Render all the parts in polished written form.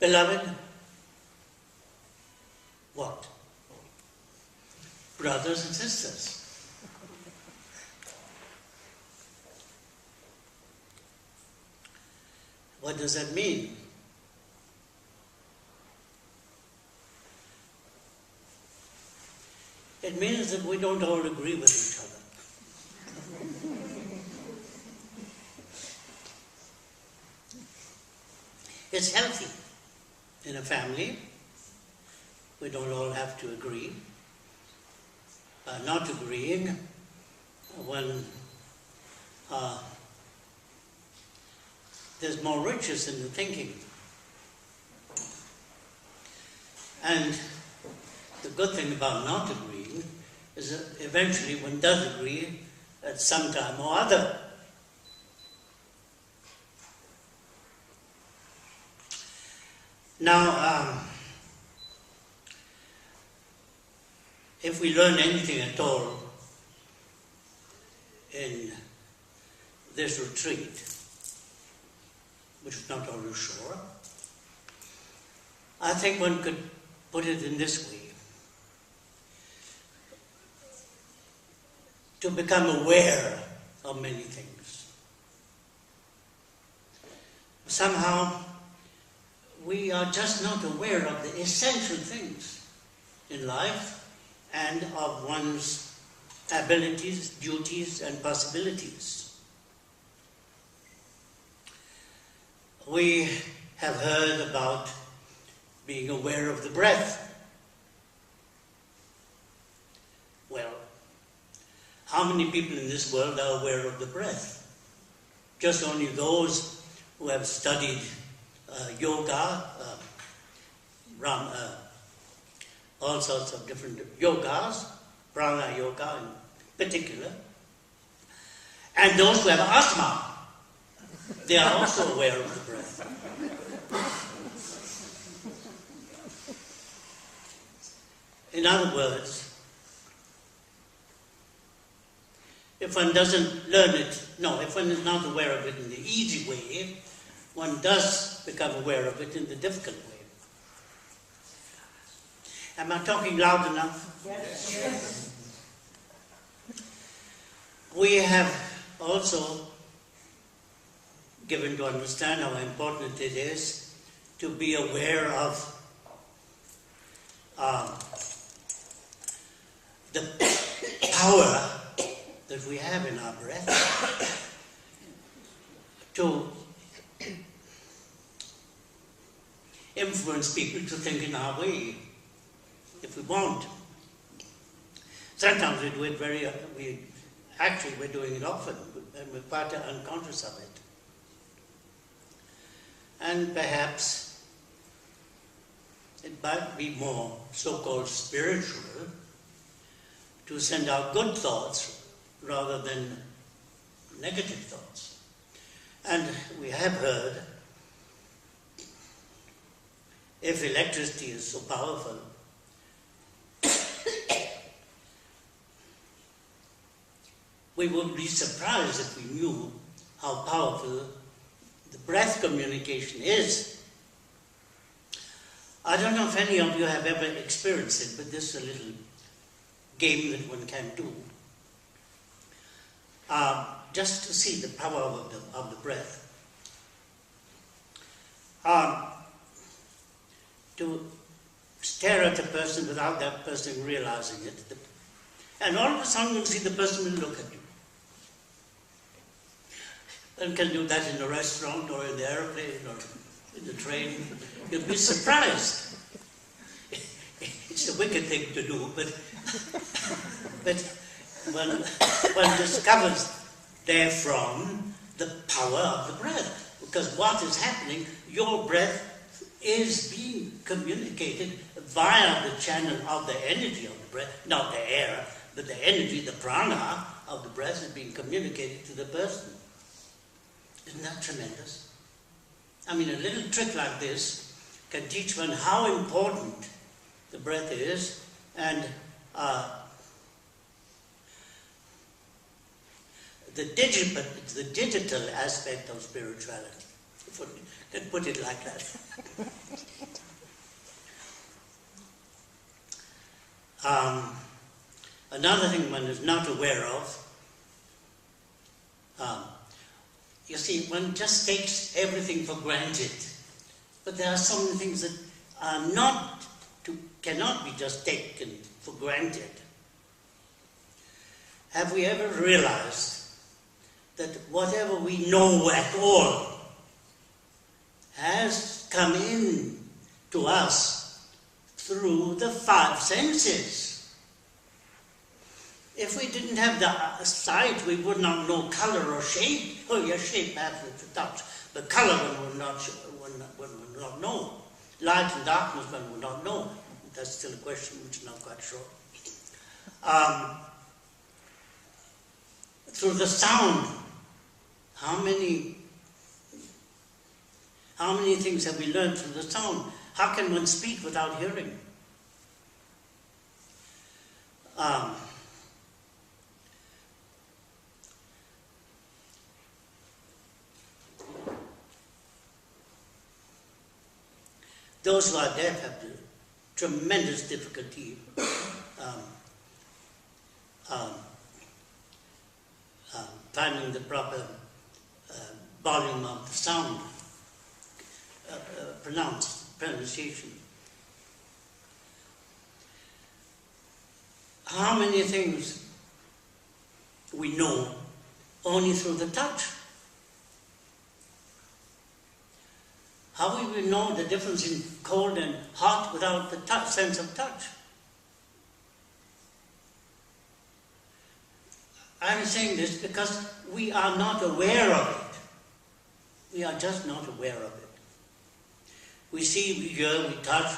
Beloved, what? Brothers and sisters. What does that mean? It means that we don't all agree with each other. It's healthy in a family. We don't all have to agree. Not agreeing when there's more riches in the thinking. And the good thing about not agreeing is that eventually one does agree at some time or other. Now, if we learn anything at all in this retreat, which is not always sure, I think one could put it in this way. To become aware of many things. Somehow, we are just not aware of the essential things in life and of one's abilities, duties, and possibilities. We have heard about being aware of the breath. Well, how many people in this world are aware of the breath? Just only those who have studied yoga, all sorts of different yogas, prana yoga in particular, and those who have asthma, they are also aware of the breath. In other words, if one doesn't learn it, if one is not aware of it in the easy way, one does become aware of it in the difficult way. Am I talking loud enough? Yes. We have also given to understand how important it is to be aware of the power that we have in our breath to influence people to think in our way, if we want. Sometimes we do it we're doing it often, and we're quite unconscious of it. And perhaps it might be more so-called spiritual to send out good thoughts rather than negative thoughts. And we have heard, if electricity is so powerful, we would be surprised if we knew how powerful the breath communication is. I don't know if any of you have ever experienced it, but this is a little game that one can do. Just to see the power of the breath. To stare at a person without that person realizing it. And all of a sudden you'll see the person will look at you. And can do that in a restaurant or in the airplane or in the train. You'll be surprised. It's a wicked thing to do, but one discovers therefrom the power of the breath. Because what is happening, your breath is being communicated via the channel of the energy of the breath, not the air, but the energy, the prana of the breath is being communicated to the person. Isn't that tremendous? I mean, a little trick like this can teach one how important the breath is, and the digital aspect of spirituality, if one can put it like that. Another thing one is not aware of, you see, one just takes everything for granted. But there are so many things that are cannot be just taken for granted. Have we ever realized that whatever we know at all has come in to us through the five senses? If we didn't have the sight, we would not know color or shape. Oh, yes, shape perhaps with the touch, but color one would not know. Light and darkness one would not know. That's still a question which I'm not quite sure. Through the sound, how many things have we learned through the sound? How can one speak without hearing? Those who are deaf have tremendous difficulty finding the proper volume of the sound, pronunciation. How many things we know only through the touch? How will we know the difference in cold and hot without the sense of touch? I'm saying this because we are not aware of it. We are just not aware of it. We see, we hear, we touch,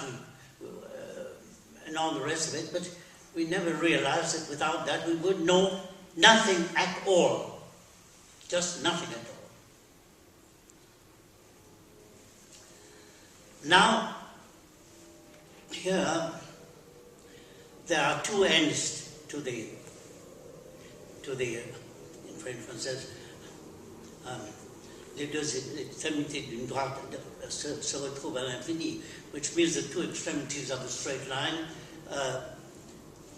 and all the rest of it, but we never realize that without that we would know nothing at all. Just nothing at all. Now, here, there are two ends to the in French one says, les deux extrémités d'une droite se retrouvent à l'infini, which means the two extremities of a straight line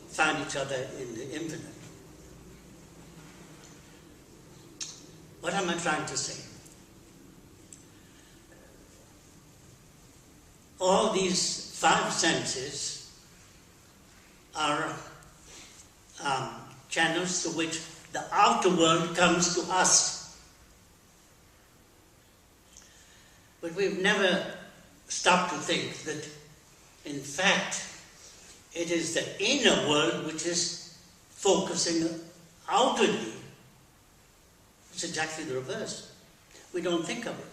find each other in the infinite. What am I trying to say? All these five senses are channels through which the outer world comes to us. But we've never stopped to think that, in fact, it is the inner world which is focusing outwardly. It's exactly the reverse. We don't think of it.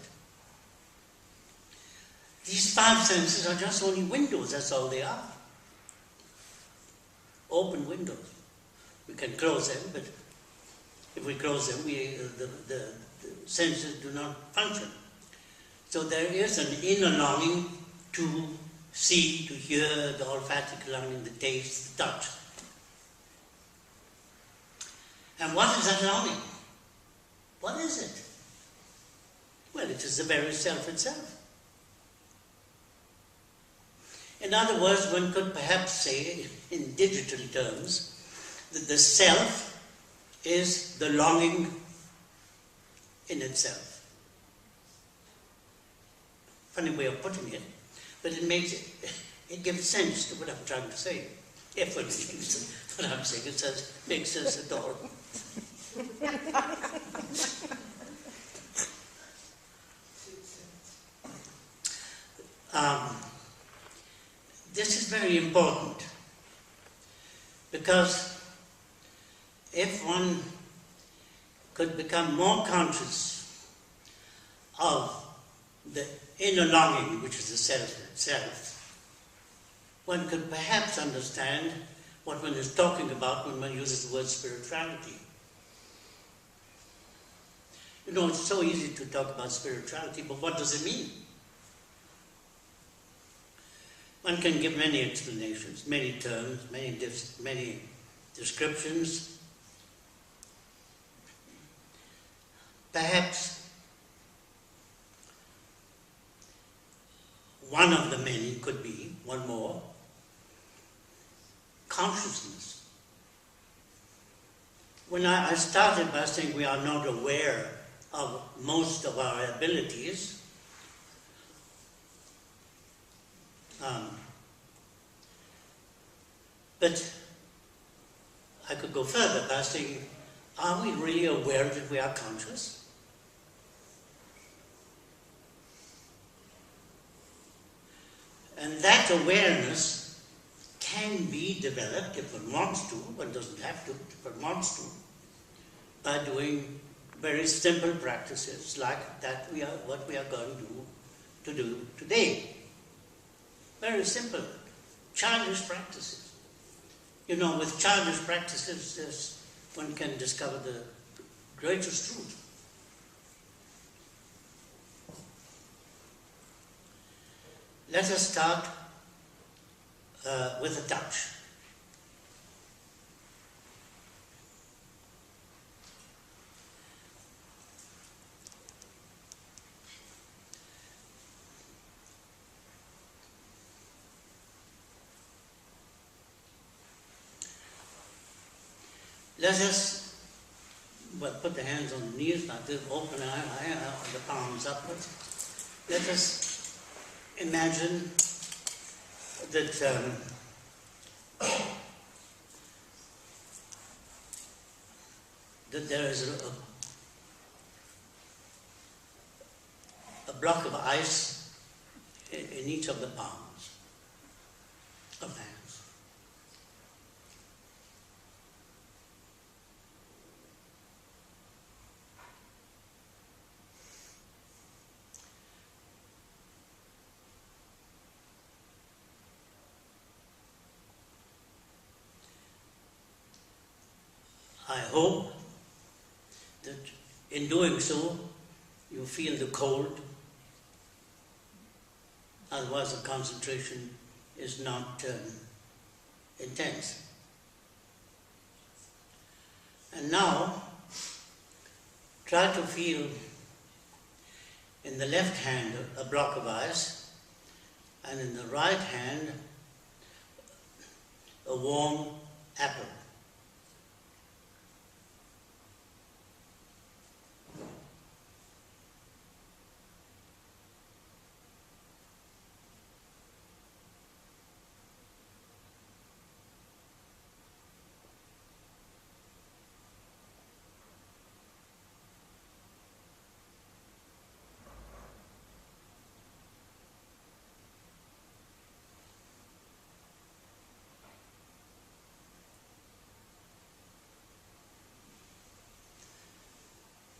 These five senses are just only windows, that's all they are. Open windows. We can close them, but if we close them, the senses do not function. So there is an inner longing to see, to hear, the olfactic longing, the taste, the touch. And what is that longing? What is it? Well, it is the very self itself. In other words, one could perhaps say, in digital terms, that the self is the longing in itself. Funny way of putting it, but it gives sense to what I'm trying to say. If one thinks what I'm saying, makes sense at all. This is very important because if one could become more conscious of the inner longing, which is the self itself, one could perhaps understand what one is talking about when one uses the word spirituality. You know, it's so easy to talk about spirituality, but what does it mean? One can give many explanations, many terms, many descriptions. Perhaps one of the many could be, one more, consciousness. When I started by saying we are not aware of most of our abilities, but I could go further by saying, are we really aware that we are conscious? And that awareness can be developed if one wants to, one doesn't have to, if one wants to, by doing very simple practices like that what we are going to do today. Very simple, childish practices. You know, with childish practices, one can discover the greatest truth. Let us start with a touch. Let us put the hands on the knees like this, open the palms upwards. Let us imagine that that there is a block of ice in each of the palms of hands. I hope that in doing so, you feel the cold. Otherwise, the concentration is not intense. And now, try to feel in the left hand a block of ice, and in the right hand a warm apple.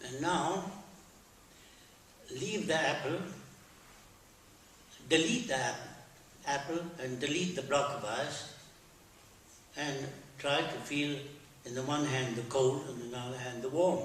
And now, leave the apple, delete the apple and delete the block of ice, and try to feel in the one hand the cold and in the other hand the warm.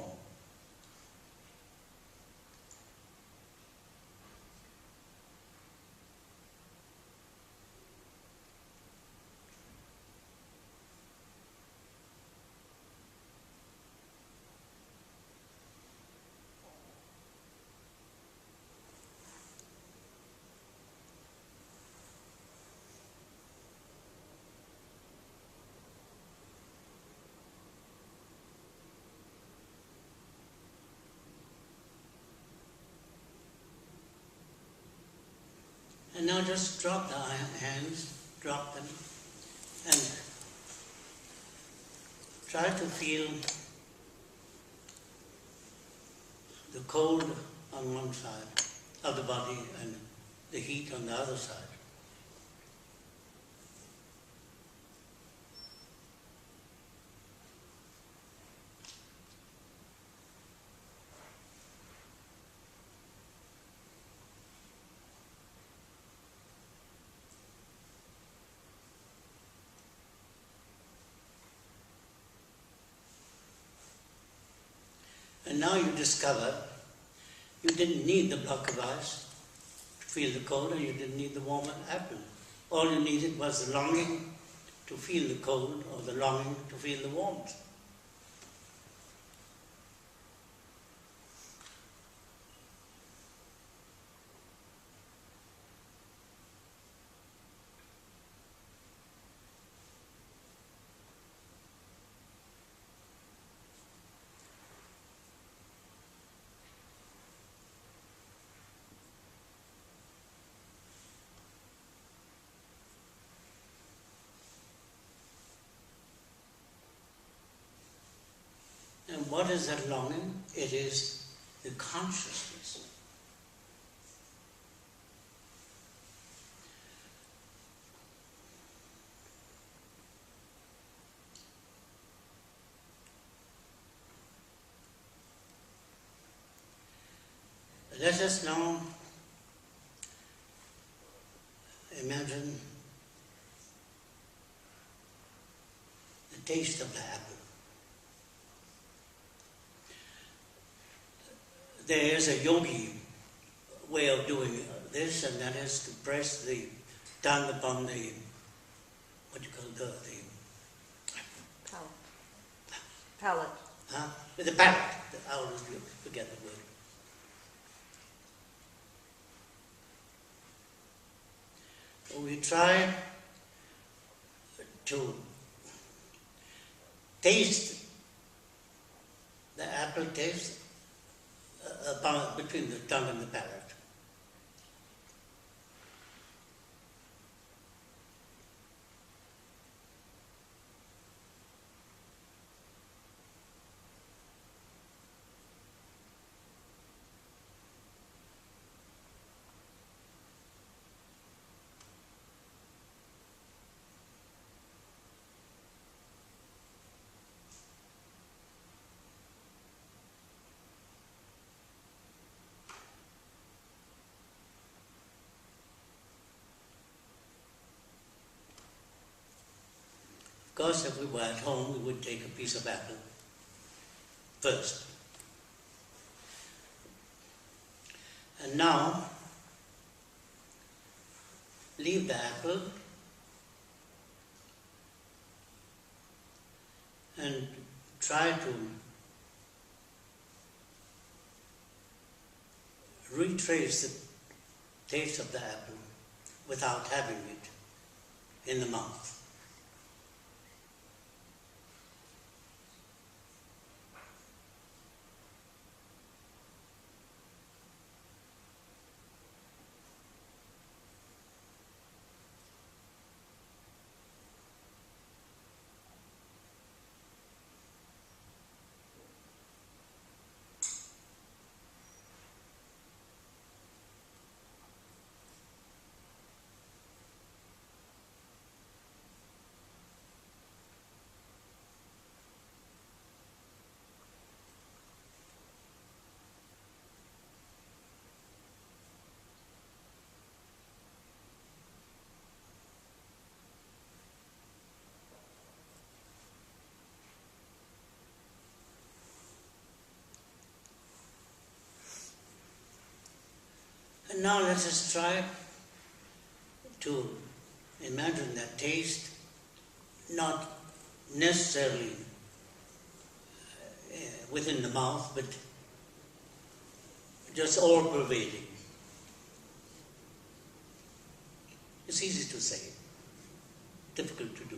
And now just drop the hands, drop them, and try to feel the cold on one side of the body and the heat on the other side. And now you discover you didn't need the block of ice to feel the cold, and you didn't need the warm apple. All you needed was the longing to feel the cold or the longing to feel the warmth. what is that longing? It is the consciousness. Let us now imagine the taste of the apple. There is a yogi way of doing this, and that is to press the tongue upon the, what do you call the palate. Huh? The palate. I always forget the word. We try to taste the apple taste between the tongue and the palate. Of course, if we were at home, we would take a piece of apple first. And now, leave the apple and try to retrace the taste of the apple without having it in the mouth. And now let us try to imagine that taste not necessarily within the mouth, but just all-pervading. It's easy to say, difficult to do.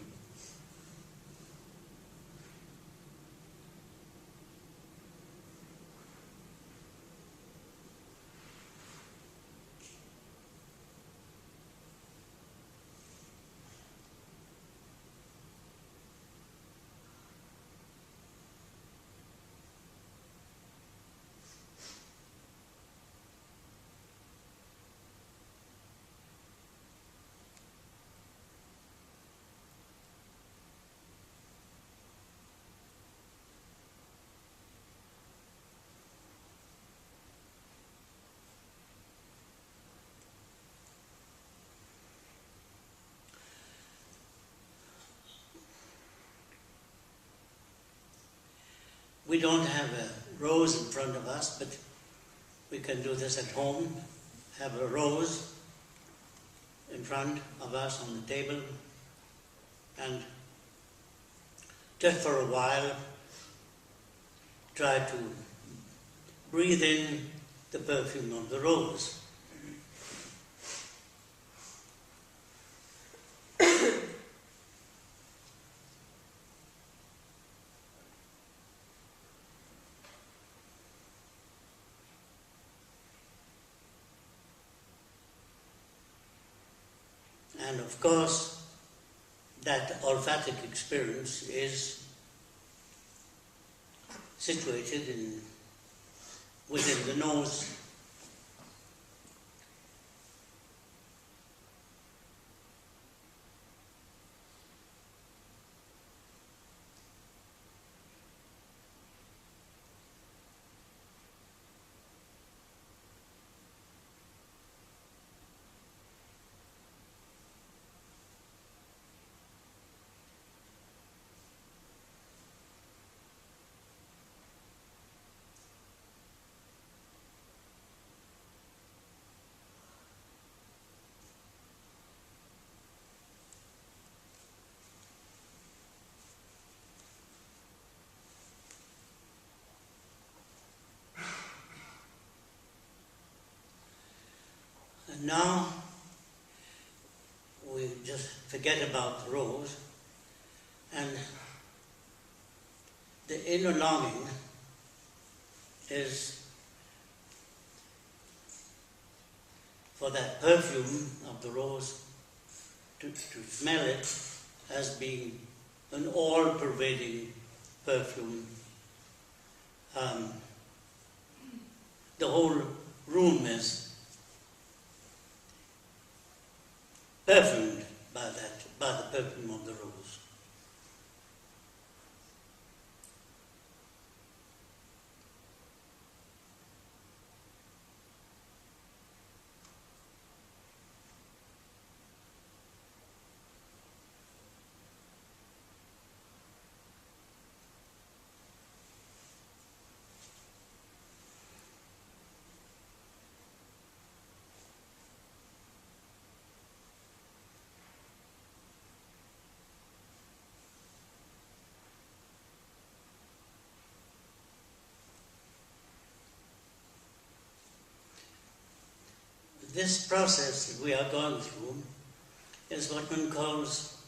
We don't have a rose in front of us, but we can do this at home. Have a rose in front of us on the table, and just for a while try to breathe in the perfume of the rose. And of course, that olfactic experience is situated within the nose. And now we just forget about the rose, and the inner longing is for that perfume of the rose, to smell it as being an all-pervading perfume. The whole room is perfumed by the perfume of the rose. This process that we are going through is what one calls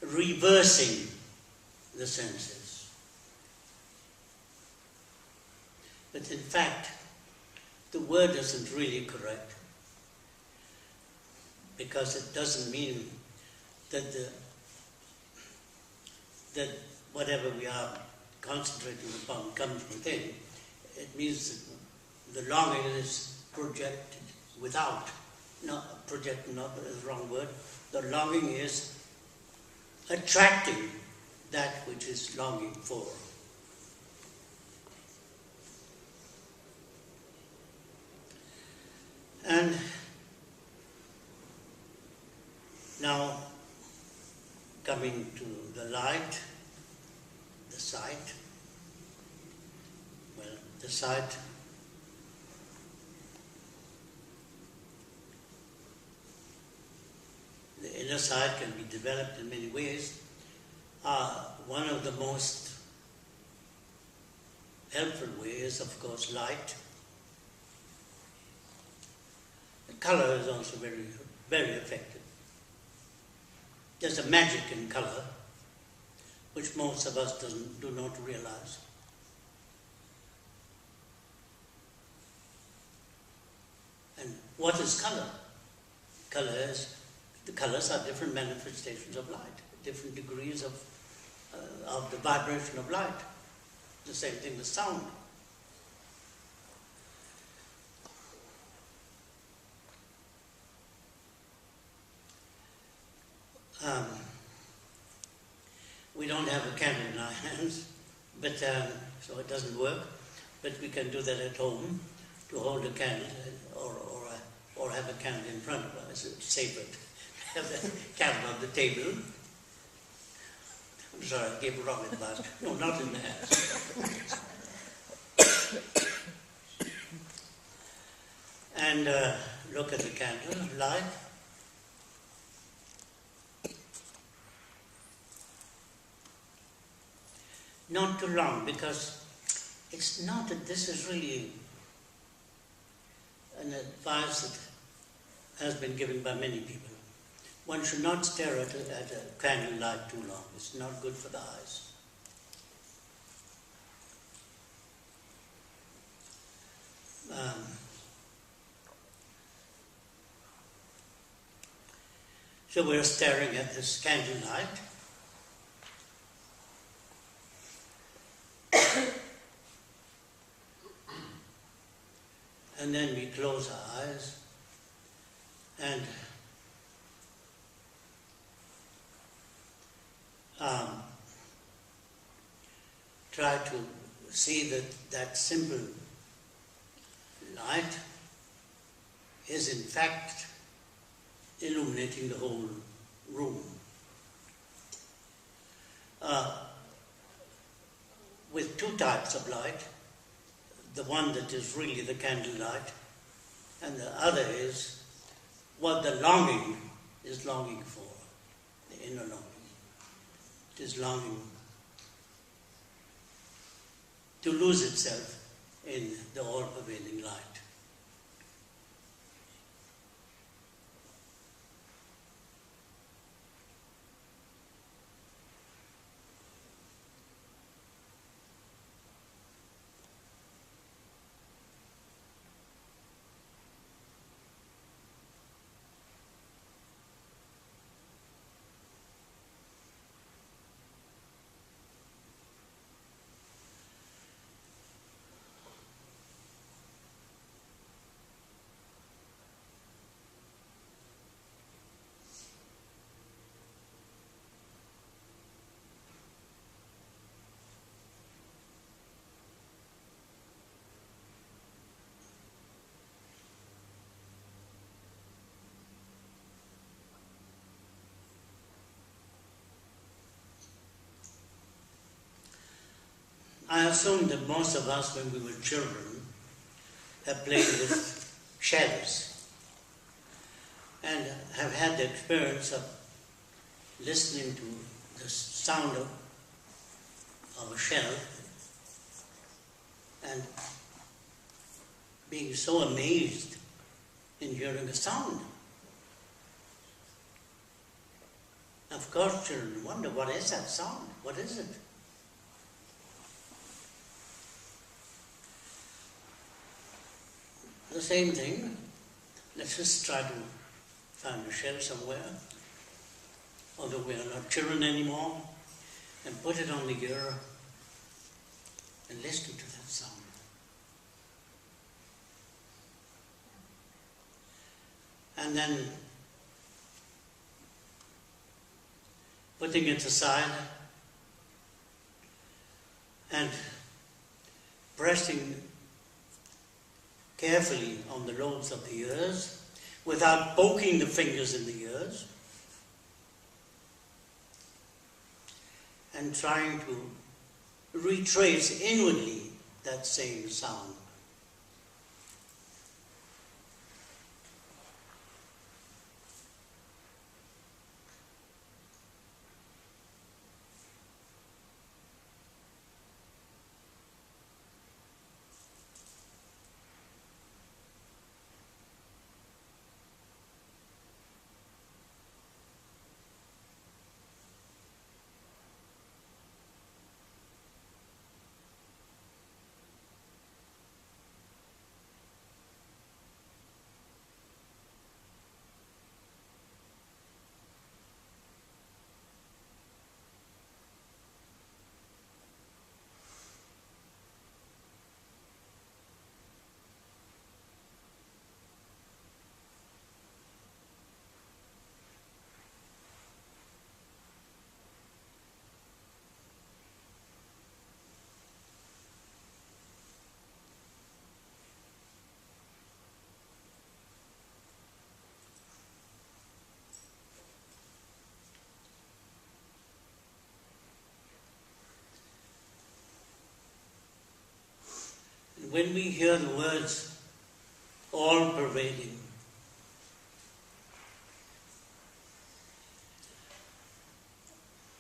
reversing the senses. But in fact, the word isn't really correct, because it doesn't mean that that whatever we are concentrating upon comes within. It means that the longing is projected without. Not projected, not is the wrong word. The longing is attracting that which is longing for. And now, coming to the light, the sight. Well, the sight the inner sight can be developed in many ways. One of the most helpful ways, of course, light. The color is also very, very effective. There's a magic in color which most of us do not realize. And what is color? The colors are different manifestations of light, different degrees of the vibration of light. The same thing with sound. We don't have a candle in our hands, but so it doesn't work. But we can do that at home, to hold a candle or have a candle in front of us. It's safer to have the candle on the table. I'm sorry, I gave wrong advice. No, not in the hands. And look at the candle, light. Not too long, because it's not that this is really an advice that has been given by many people. One should not stare at a candle light too long. It's not good for the eyes. So we're staring at this candle light. And then we close our eyes and try to see that that simple light is in fact illuminating the whole room. With two types of light, the one that is really the candle light, and the other is what the longing is longing for, the inner longing. It is longing to lose itself in the all-pervading light. I assume that most of us, when we were children, have played with shells and have had the experience of listening to the sound of a shell and being so amazed in hearing a sound. Of course, children wonder, what is that sound? What is it? The same thing, let's just try to find a shell somewhere, although we are not children anymore, and put it on the ear and listen to that sound. And then putting it aside and pressing carefully on the lobes of the ears without poking the fingers in the ears and trying to retrace inwardly that same sound. When we hear the words all-pervading,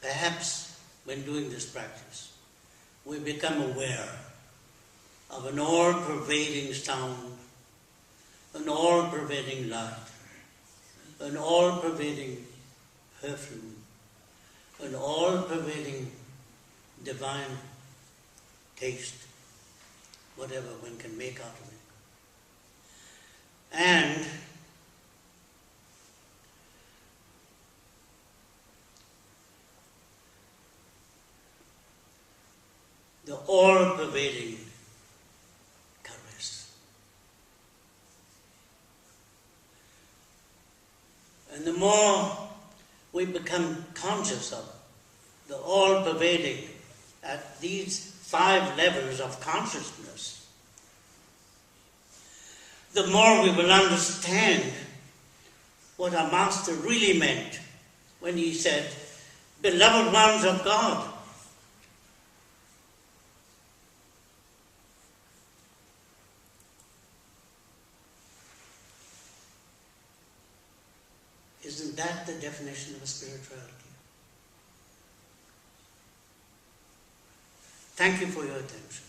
perhaps when doing this practice, we become aware of an all-pervading sound, an all-pervading light, an all-pervading perfume, an all-pervading divine taste, whatever one can make out of it. And the all-pervading caress. And the more we become conscious of the all-pervading at these 5 levels of consciousness, the more we will understand what our Master really meant when he said, beloved ones of God. Isn't that the definition of spirituality? Thank you for your attention.